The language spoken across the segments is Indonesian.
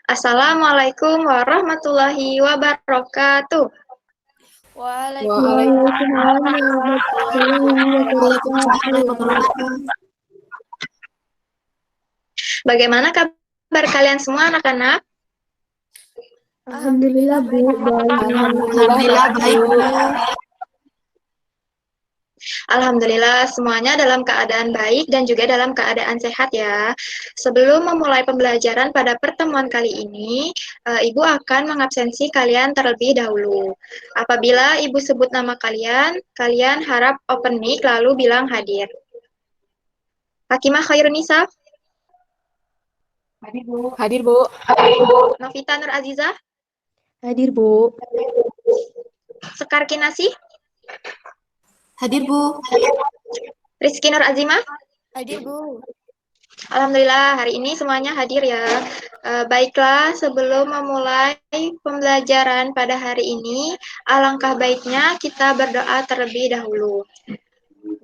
Assalamualaikum warahmatullahi wabarakatuh. Waalaikumsalam warahmatullahi wabarakatuh. Bagaimana kabar kalian semua anak-anak? Alhamdulillah Bu, baik. Alhamdulillah baik Bu. Alhamdulillah semuanya dalam keadaan baik dan juga dalam keadaan sehat ya. Sebelum memulai pembelajaran pada pertemuan kali ini, Ibu akan mengabsensi kalian terlebih dahulu. Apabila Ibu sebut nama kalian, kalian harap open mic lalu bilang hadir. Hakimah Khairunisa? Hadir Bu. Hadir Bu. Novita Nur Azizah? Hadir Bu. Sekar Kinasi? Hadir Bu. Rizky Nur Azimah? Hadir Bu. Alhamdulillah hari ini semuanya hadir ya. Baiklah, sebelum memulai pembelajaran pada hari ini, alangkah baiknya kita berdoa terlebih dahulu.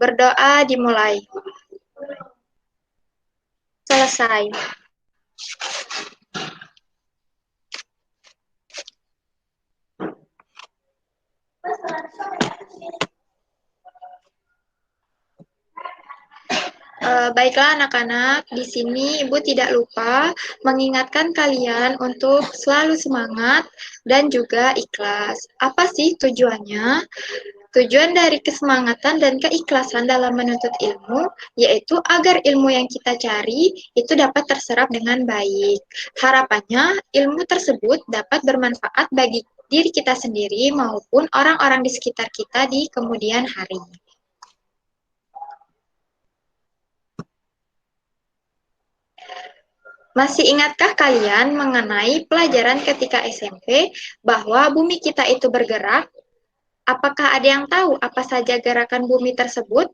Berdoa dimulai. Selesai. Baiklah anak-anak, di sini Ibu tidak lupa mengingatkan kalian untuk selalu semangat dan juga ikhlas. Apa sih tujuannya? Tujuan dari kesemangatan dan keikhlasan dalam menuntut ilmu, yaitu agar ilmu yang kita cari itu dapat terserap dengan baik. Harapannya, ilmu tersebut dapat bermanfaat bagi diri kita sendiri maupun orang-orang di sekitar kita di kemudian hari. Masih ingatkah kalian mengenai pelajaran ketika SMP bahwa bumi kita itu bergerak? Apakah ada yang tahu apa saja gerakan bumi tersebut?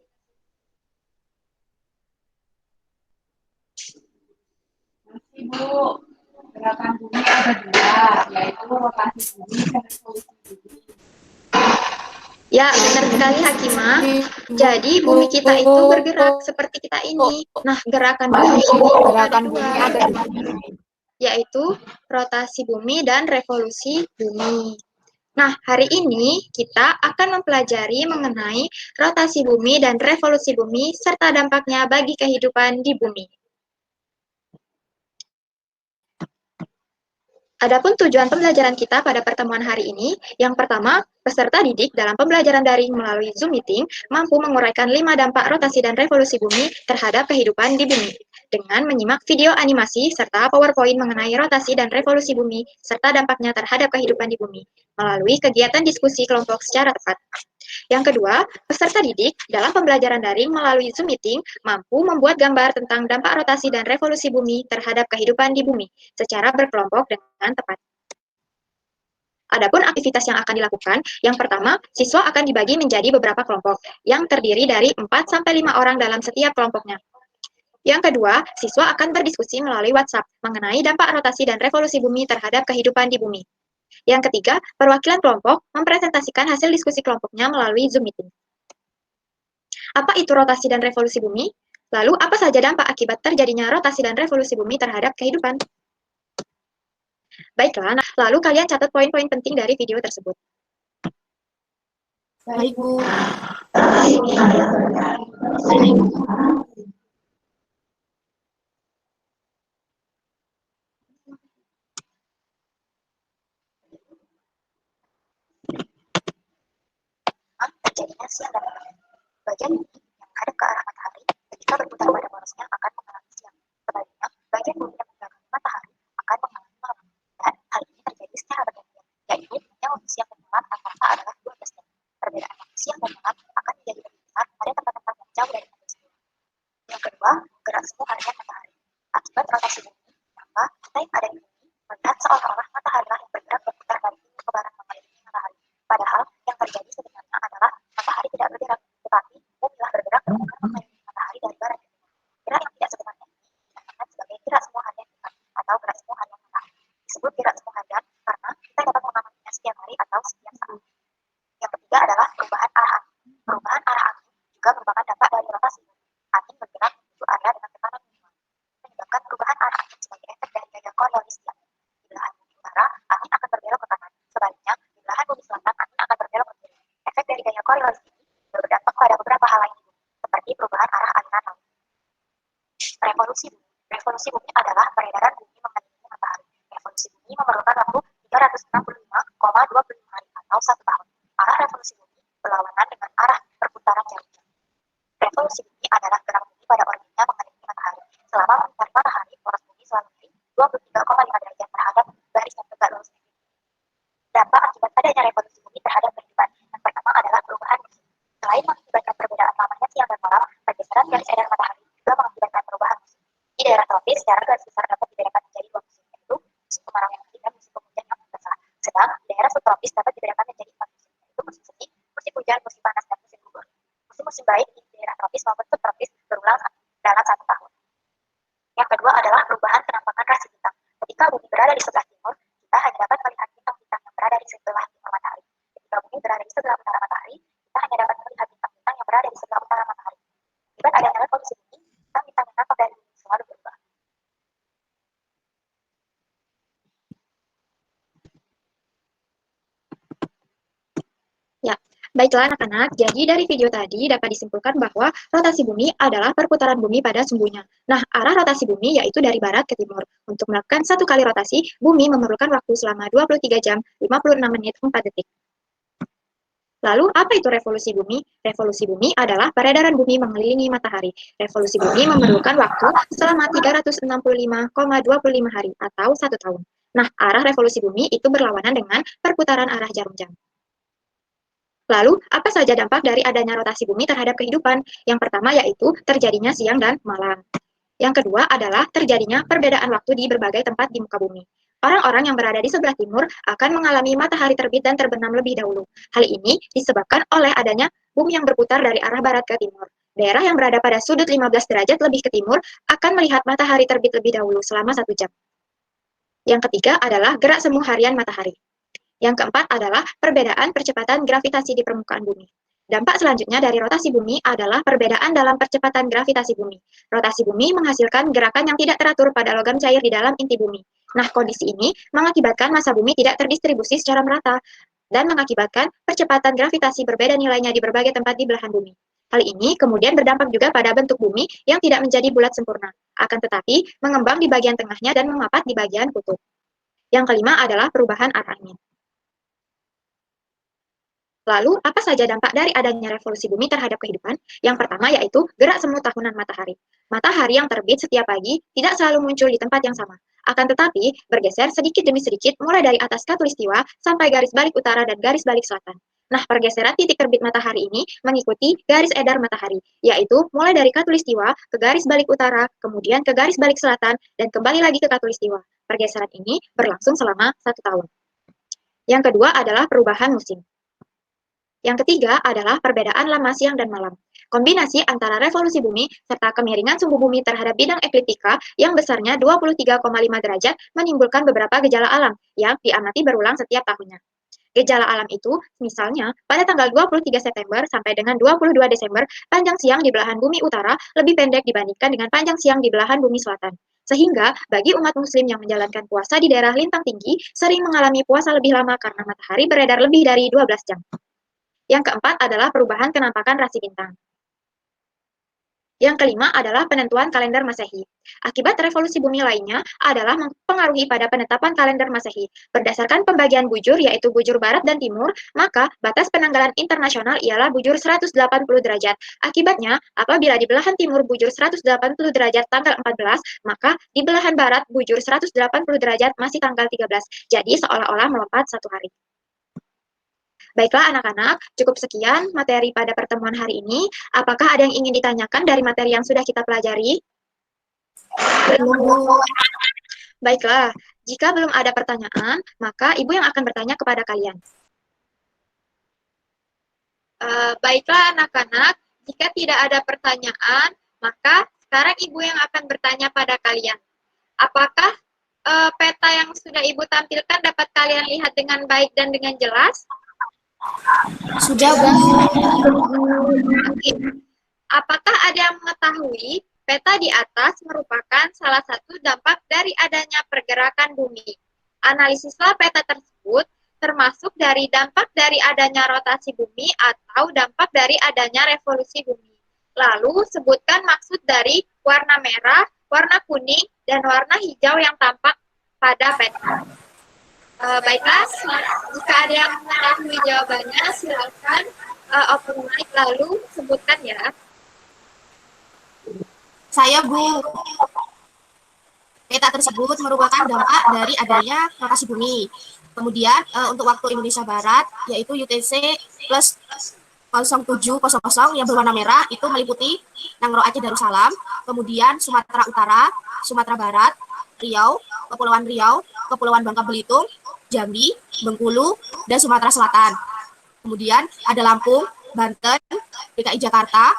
Ibu, gerakan bumi ada dua, yaitu rotasi bumi dan revolusi bumi. Ya, benar sekali Hakimah. Jadi bumi kita itu bergerak seperti kita ini. Nah, gerakan bumi ini ada dua, yaitu rotasi bumi dan revolusi bumi. Nah, hari ini kita akan mempelajari mengenai rotasi bumi dan revolusi bumi serta dampaknya bagi kehidupan di bumi. Adapun tujuan pembelajaran kita pada pertemuan hari ini, yang pertama, peserta didik dalam pembelajaran daring melalui Zoom Meeting mampu menguraikan 5 dampak rotasi dan revolusi bumi terhadap kehidupan di bumi, dengan menyimak video animasi serta PowerPoint mengenai rotasi dan revolusi bumi serta dampaknya terhadap kehidupan di bumi, melalui kegiatan diskusi kelompok secara tepat. Yang kedua, peserta didik dalam pembelajaran daring melalui Zoom Meeting mampu membuat gambar tentang dampak rotasi dan revolusi bumi terhadap kehidupan di bumi secara berkelompok dengan tepat. Adapun aktivitas yang akan dilakukan, yang pertama, siswa akan dibagi menjadi beberapa kelompok yang terdiri dari 4-5 orang dalam setiap kelompoknya. Yang kedua, siswa akan berdiskusi melalui WhatsApp mengenai dampak rotasi dan revolusi bumi terhadap kehidupan di bumi. Yang ketiga, perwakilan kelompok mempresentasikan hasil diskusi kelompoknya melalui Zoom Meeting. Apa itu rotasi dan revolusi bumi? Lalu, apa saja dampak akibat terjadinya rotasi dan revolusi bumi terhadap kehidupan? Baiklah, lalu kalian catat poin-poin penting dari video tersebut. Baik Bu. Terjadinya siang dan malam. Bagian bumi yang menghadap ke arah matahari ketika berputar pada porosnya akan mengalami siang. Sebaliknya, bagian bumi yang membelakangi matahari akan mengalami malam. Dan hal ini terjadi secara bergantian, yaitu yang waktu siang dan malam rata-rata adalah 12 jam. Perbedaan waktu siang dan malam akan menjadi lebih besar pada tempat-tempat yang jauh dari manusia. Yang kedua, gerak semu harian matahari. Akibat rotasi bumi, maka kita yang ada di bumi melihat seolah-olah matahari yang bergerak berputar dari timur ke barat mengelilingi matahari. Padahal yang terjadi sebenarnya adalah matahari tidak bergerak, tetapi bumi lah bergerak berputar mengelilingi matahari dari barat ke timur. Gerak yang tidak sebenarnya ini dinamakan sebagai gerak semu harian bulan atau gerak semu harian matahari. Disebut gerak semu harian karena kita dapat mengamatinya setiap hari atau setiap saat. Yang ketiga adalah perubahan arah angin. Perubahan arah angin juga merupakan dampak dari rotasi bumi. Angin bergerak menuju area dengan tekanan minimal, menyebabkan perubahan arah angin sebagai efek dari gaya Coriolis di angin. Revolusi bumi. Revolusi bumi adalah peredaran bumi mengelilingi matahari. Revolusi bumi memerlukan waktu 365,25 hari atau 1 tahun. Arah revolusi bumi berlawanan dengan arah perputaran jarum jam. Revolusi bumi adalah gerak bumi pada orbitnya mengelilingi matahari. Selama mengitari matahari, poros bumi selalu miring 23,5 derajat terhadap garis yang tegak lurus. Dampak akibat adanya revolusi bumi terhadap kehidupan. Yang pertama adalah perubahan musim. Selain mengakibatkan perbedaan lamanya siang dan malam, pergeseran garis edar matahari juga mengakibatkan perubahan musim. Di daerah tropis, secara garis besar dapat dibedakan menjadi 2 musim, yaitu musim kemarau yang kering dan musim penghujan yang basah. Sedang di daerah subtropis dapat dibedakan menjadi 4 musim, yaitu musim semi, musim hujan, musim panas, dan musim gugur. Musim-musim baik di daerah tropis maupun subtropis berulang dalam 1 tahun. Yang kedua adalah perubahan penampakan rasi bintang. Ketika bumi berada di sebelah timur, kita hanya dapat melihat bintang-bintang yang berada di sebelah timur matahari. Ketika bumi berada di sebelah utara matahari, kita hanya dapat melihat bintang-bintang yang berada di sebelah utara matahari. Akibat adanya revolusi bumi, bintang-bintang yang nampak dari bumi selalu berubah. Ya, baiklah anak-anak. Jadi dari video tadi dapat disimpulkan bahwa rotasi bumi adalah perputaran bumi pada sumbunya. Nah, arah rotasi bumi yaitu dari barat ke timur. Untuk melakukan 1 kali rotasi, bumi memerlukan waktu selama 23 jam, 56 menit, 4 detik. Lalu, apa itu revolusi bumi? Revolusi bumi adalah peredaran bumi mengelilingi matahari. Revolusi bumi memerlukan waktu selama 365,25 hari atau 1 tahun. Nah, arah revolusi bumi itu berlawanan dengan perputaran arah jarum jam. Lalu, apa saja dampak dari adanya rotasi bumi terhadap kehidupan? Yang pertama yaitu terjadinya siang dan malam. Yang kedua adalah terjadinya perbedaan waktu di berbagai tempat di muka bumi. Orang-orang yang berada di sebelah timur akan mengalami matahari terbit dan terbenam lebih dahulu. Hal ini disebabkan oleh adanya bumi yang berputar dari arah barat ke timur. Daerah yang berada pada sudut 15 derajat lebih ke timur akan melihat matahari terbit lebih dahulu selama 1 jam. Yang ketiga adalah gerak semu harian matahari. Yang keempat adalah perbedaan percepatan gravitasi di permukaan bumi. Dampak selanjutnya dari rotasi bumi adalah perbedaan dalam percepatan gravitasi bumi. Rotasi bumi menghasilkan gerakan yang tidak teratur pada logam cair di dalam inti bumi. Nah, kondisi ini mengakibatkan massa bumi tidak terdistribusi secara merata dan mengakibatkan percepatan gravitasi berbeda nilainya di berbagai tempat di belahan bumi. Hal ini kemudian berdampak juga pada bentuk bumi yang tidak menjadi bulat sempurna, akan tetapi mengembang di bagian tengahnya dan memapat di bagian kutub. Yang kelima adalah perubahan arah angin. Lalu, apa saja dampak dari adanya revolusi bumi terhadap kehidupan? Yang pertama yaitu gerak semu tahunan matahari. Matahari yang terbit setiap pagi tidak selalu muncul di tempat yang sama. Akan tetapi, bergeser sedikit demi sedikit mulai dari atas khatulistiwa sampai garis balik utara dan garis balik selatan. Nah, pergeseran titik terbit matahari ini mengikuti garis edar matahari, yaitu mulai dari khatulistiwa ke garis balik utara, kemudian ke garis balik selatan, dan kembali lagi ke khatulistiwa. Pergeseran ini berlangsung selama 1 tahun. Yang kedua adalah perubahan musim. Yang ketiga adalah perbedaan lama siang dan malam. Kombinasi antara revolusi bumi serta kemiringan sumbu bumi terhadap bidang ekliptika yang besarnya 23,5 derajat menimbulkan beberapa gejala alam yang diamati berulang setiap tahunnya. Gejala alam itu, misalnya, pada tanggal 23 September sampai dengan 22 Desember, panjang siang di belahan bumi utara lebih pendek dibandingkan dengan panjang siang di belahan bumi selatan. Sehingga, bagi umat muslim yang menjalankan puasa di daerah lintang tinggi, sering mengalami puasa lebih lama karena matahari beredar lebih dari 12 jam. Yang keempat adalah perubahan kenampakan rasi bintang. Yang kelima adalah penentuan kalender Masehi. Akibat revolusi bumi lainnya adalah mempengaruhi pada penetapan kalender Masehi. Berdasarkan pembagian bujur yaitu bujur barat dan timur, maka batas penanggalan internasional ialah bujur 180 derajat. Akibatnya, apabila di belahan timur bujur 180 derajat tanggal 14, maka di belahan barat bujur 180 derajat masih tanggal 13. Jadi seolah-olah melompat 1 hari. Baiklah anak-anak, cukup sekian materi pada pertemuan hari ini. Apakah ada yang ingin ditanyakan dari materi yang sudah kita pelajari? Baiklah, jika belum ada pertanyaan, maka Ibu yang akan bertanya kepada kalian. Baiklah anak-anak, jika tidak ada pertanyaan, maka sekarang Ibu yang akan bertanya pada kalian. Apakah peta yang sudah Ibu tampilkan dapat kalian lihat dengan baik dan dengan jelas? Sudah, Bu. Apakah ada yang mengetahui peta di atas merupakan salah satu dampak dari adanya pergerakan bumi? Analisislah peta tersebut termasuk dari dampak dari adanya rotasi bumi atau dampak dari adanya revolusi bumi. Lalu sebutkan maksud dari warna merah, warna kuning, dan warna hijau yang tampak pada peta. Baiklah, jika ada yang mengetahui jawabannya, silakan open mic lalu sebutkan ya. Saya, Bu. Peta tersebut merupakan dampak dari adanya rotasi bumi. Kemudian untuk waktu Indonesia Barat, yaitu UTC plus 0700 yang berwarna merah, itu meliputi Nangro Aceh Darussalam, kemudian Sumatera Utara, Sumatera Barat, Riau, Kepulauan Bangka Belitung, Jambi, Bengkulu, dan Sumatera Selatan. Kemudian ada Lampung, Banten, DKI Jakarta,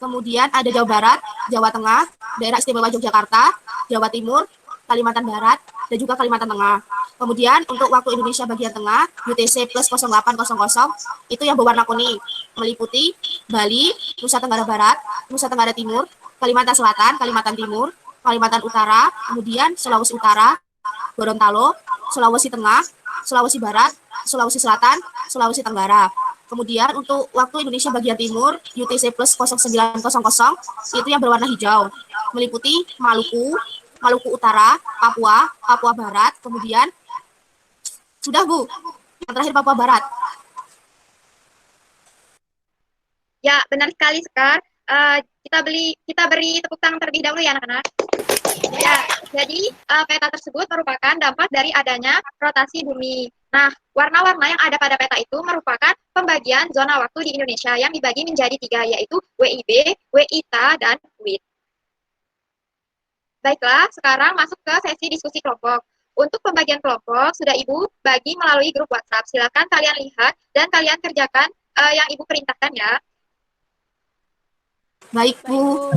kemudian ada Jawa Barat, Jawa Tengah, Daerah Istimewa Yogyakarta, Jawa Timur, Kalimantan Barat, dan juga Kalimantan Tengah. Kemudian untuk waktu Indonesia bagian tengah, UTC plus 0800, itu yang berwarna kuning, meliputi Bali, Nusa Tenggara Barat, Nusa Tenggara Timur, Kalimantan Selatan, Kalimantan Timur, Kalimantan Utara, kemudian Sulawesi Utara, Gorontalo, Sulawesi Tengah, Sulawesi Barat, Sulawesi Selatan, Sulawesi Tenggara. Kemudian untuk waktu Indonesia bagian timur, UTC plus 0900, itu yang berwarna hijau, meliputi Maluku, Maluku Utara, Papua, Papua Barat, kemudian sudah Bu, yang terakhir Papua Barat. Ya, benar sekali Sekar. Kita beri tepuk tangan terlebih dahulu ya anak-anak. Ya, jadi peta tersebut merupakan dampak dari adanya rotasi bumi. Nah, warna-warna yang ada pada peta itu merupakan pembagian zona waktu di Indonesia yang dibagi menjadi 3, yaitu WIB, WITA, dan WIT. Baiklah, sekarang masuk ke sesi diskusi kelompok. Untuk pembagian kelompok, sudah Ibu bagi melalui grup WhatsApp. Silakan kalian lihat dan kalian kerjakan yang Ibu perintahkan ya. Baik, Bu.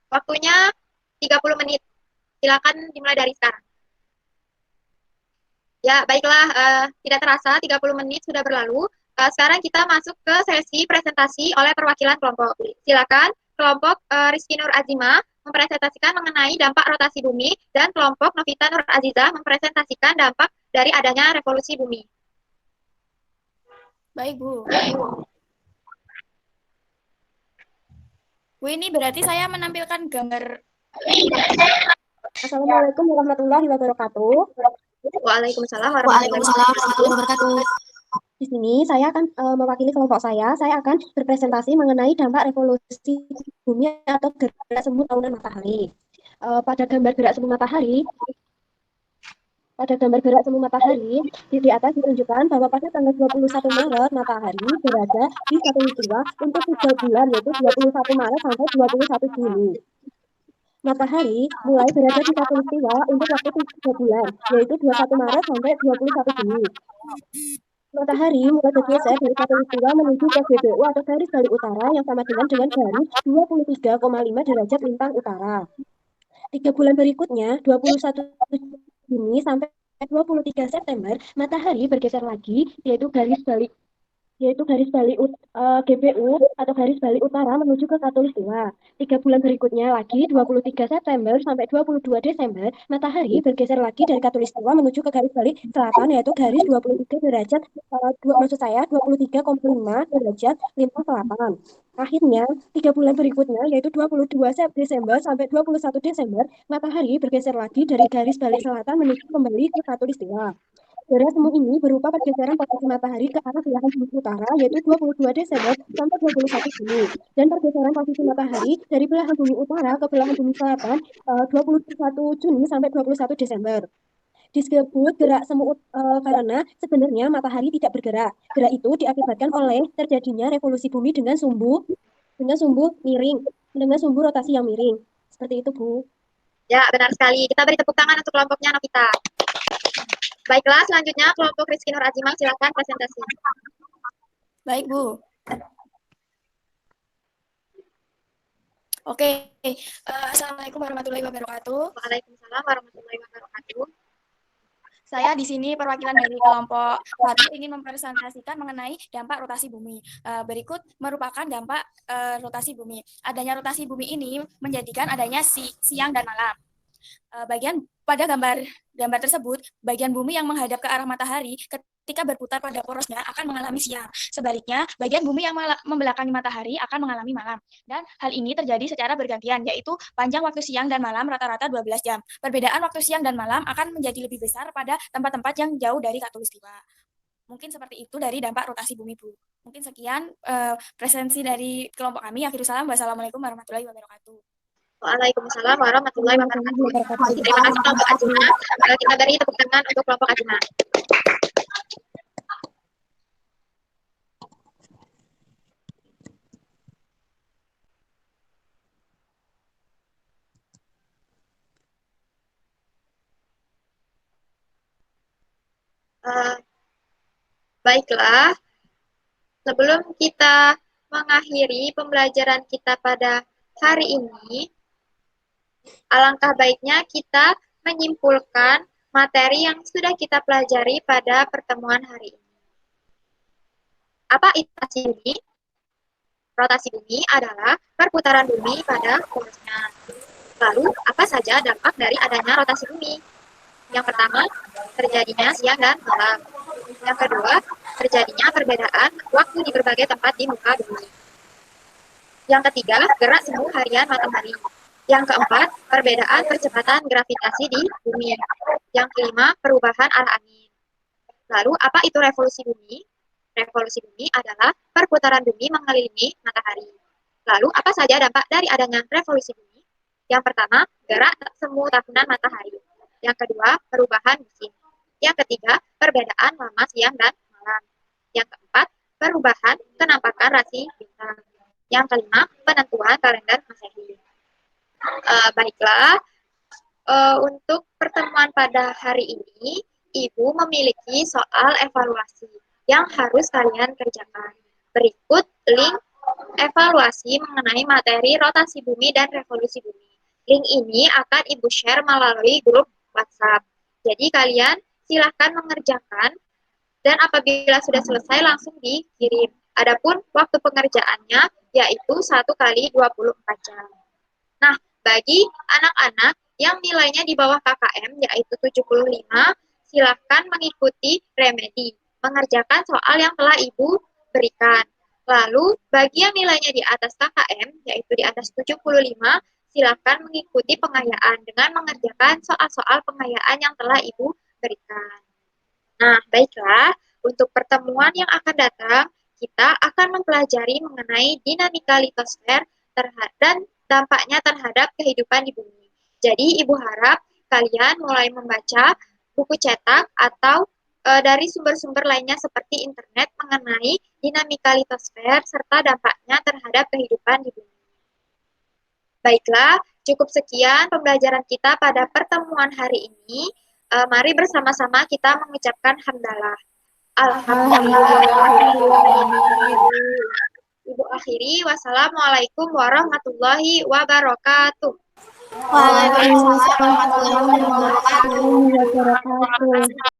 Waktunya 30 menit. Silakan dimulai dari sekarang. Ya, baiklah, tidak terasa 30 menit sudah berlalu. Sekarang kita masuk ke sesi presentasi oleh perwakilan kelompok. Silakan kelompok Rizky Nur Azima mempresentasikan mengenai dampak rotasi bumi dan kelompok Novita Nur Azizah mempresentasikan dampak dari adanya revolusi bumi. Baik, Bu. Bu, ini berarti saya menampilkan gambar. Assalamualaikum warahmatullahi wabarakatuh. Waalaikumsalam warahmatullahi wabarakatuh. Di sini saya akan mewakili kelompok saya akan berpresentasi mengenai dampak revolusi bumi atau gerak semu tahunan matahari. Pada gambar gerak semu matahari, di atas ditunjukkan bahwa pada tanggal 21 Maret matahari berada di khatulistiwa untuk 3 bulan, yaitu 21 Maret sampai 21 Juni. Matahari mulai berada di khatulistiwa untuk waktu 3 bulan, yaitu 21 Maret sampai 21 Juni. Matahari mulai bergeser dari khatulistiwa menuju ke GBU atau garis balik utara yang sama dengan garis 23,5 derajat lintang utara. 3 bulan berikutnya, 21 Juni sampai 23 September, matahari bergeser lagi, yaitu garis balik GBU atau garis balik utara menuju ke khatulistiwa. 3 bulan berikutnya lagi 23 September sampai 22 Desember, matahari bergeser lagi dari khatulistiwa menuju ke garis balik selatan, yaitu garis 23 derajat 23,5 derajat lintang selatan. Akhirnya 3 bulan berikutnya yaitu 22 Desember sampai 21 Desember, matahari bergeser lagi dari garis balik selatan menuju kembali ke khatulistiwa. Gerak semu ini berupa pergeseran posisi matahari ke arah belahan bumi utara, yaitu 22 Desember sampai 21 Juni. Dan pergeseran posisi matahari dari belahan bumi utara ke belahan bumi selatan 21 Juni sampai 21 Desember. Disebut gerak semu karena sebenarnya matahari tidak bergerak. Gerak itu diakibatkan oleh terjadinya revolusi bumi dengan sumbu rotasi yang miring. Seperti itu, Bu. Ya, benar sekali. Kita beri tepuk tangan untuk kelompoknya Novita. Baiklah, selanjutnya kelompok Rizky Nur Azima, silakan presentasi. Baik, Bu. Oke, Assalamualaikum warahmatullahi wabarakatuh. Waalaikumsalam warahmatullahi wabarakatuh. Saya di sini perwakilan dari kelompok 1 ingin mempresentasikan mengenai dampak rotasi bumi. Berikut merupakan dampak rotasi bumi. Adanya rotasi bumi ini menjadikan adanya siang dan malam. Pada gambar tersebut, bagian bumi yang menghadap ke arah matahari ketika berputar pada porosnya akan mengalami siang. Sebaliknya, bagian bumi yang membelakangi matahari akan mengalami malam. Dan hal ini terjadi secara bergantian, yaitu panjang waktu siang dan malam rata-rata 12 jam. Perbedaan waktu siang dan malam akan menjadi lebih besar pada tempat-tempat yang jauh dari khatulistiwa. Mungkin seperti itu dari dampak rotasi bumi, Bu. Mungkin sekian presensi dari kelompok kami. Akhirul salam. Wassalamualaikum warahmatullahi wabarakatuh. Waalaikumsalam warahmatullahi wabarakatuh. Terima kasih kelompok Ajina. Kita beri tepuk tangan untuk kelompok Ajina. Baiklah, sebelum kita mengakhiri pembelajaran kita pada hari ini, alangkah baiknya kita menyimpulkan materi yang sudah kita pelajari pada pertemuan hari ini. Apa itu rotasi bumi? Rotasi bumi adalah perputaran bumi pada porosnya. Lalu, apa saja dampak dari adanya rotasi bumi? Yang pertama, terjadinya siang dan malam. Yang kedua, terjadinya perbedaan waktu di berbagai tempat di muka bumi. Yang ketiga, gerak semu harian matahari. Yang keempat, perbedaan percepatan gravitasi di bumi. Yang kelima, perubahan arah angin. Lalu, apa itu revolusi bumi? Revolusi bumi adalah perputaran bumi mengelilingi matahari. Lalu, apa saja dampak dari adanya revolusi bumi? Yang pertama, gerak semu tahunan matahari. Yang kedua, perubahan musim. Yang ketiga, perbedaan lama siang dan malam. Yang keempat, perubahan kenampakan rasi bintang. Yang kelima, penentuan kalender Masehi. Baiklah, untuk pertemuan pada hari ini, Ibu memiliki soal evaluasi yang harus kalian kerjakan. Berikut link evaluasi mengenai materi rotasi bumi dan revolusi bumi. Link ini akan Ibu share melalui grup WhatsApp. Jadi kalian silahkan mengerjakan dan apabila sudah selesai langsung dikirim. Adapun waktu pengerjaannya yaitu 1 kali 24 jam. Nah, bagi anak-anak yang nilainya di bawah KKM yaitu 75, silahkan mengikuti remedi, mengerjakan soal yang telah Ibu berikan. Lalu, bagi yang nilainya di atas KKM yaitu di atas 75, silahkan mengikuti pengayaan dengan mengerjakan soal-soal pengayaan yang telah Ibu berikan. Nah, baiklah, untuk pertemuan yang akan datang, kita akan mempelajari mengenai dinamika litosfer dan dampaknya terhadap kehidupan di bumi. Jadi, Ibu harap kalian mulai membaca buku cetak atau dari sumber-sumber lainnya seperti internet mengenai dinamika litosfer serta dampaknya terhadap kehidupan di bumi. Baiklah, cukup sekian pembelajaran kita pada pertemuan hari ini. Mari bersama-sama kita mengucapkan hamdalah. Alhamdulillah. Ibu akhiri, wassalamualaikum warahmatullahi wabarakatuh. Waalaikumsalam warahmatullahi wabarakatuh. Wabarakatuh.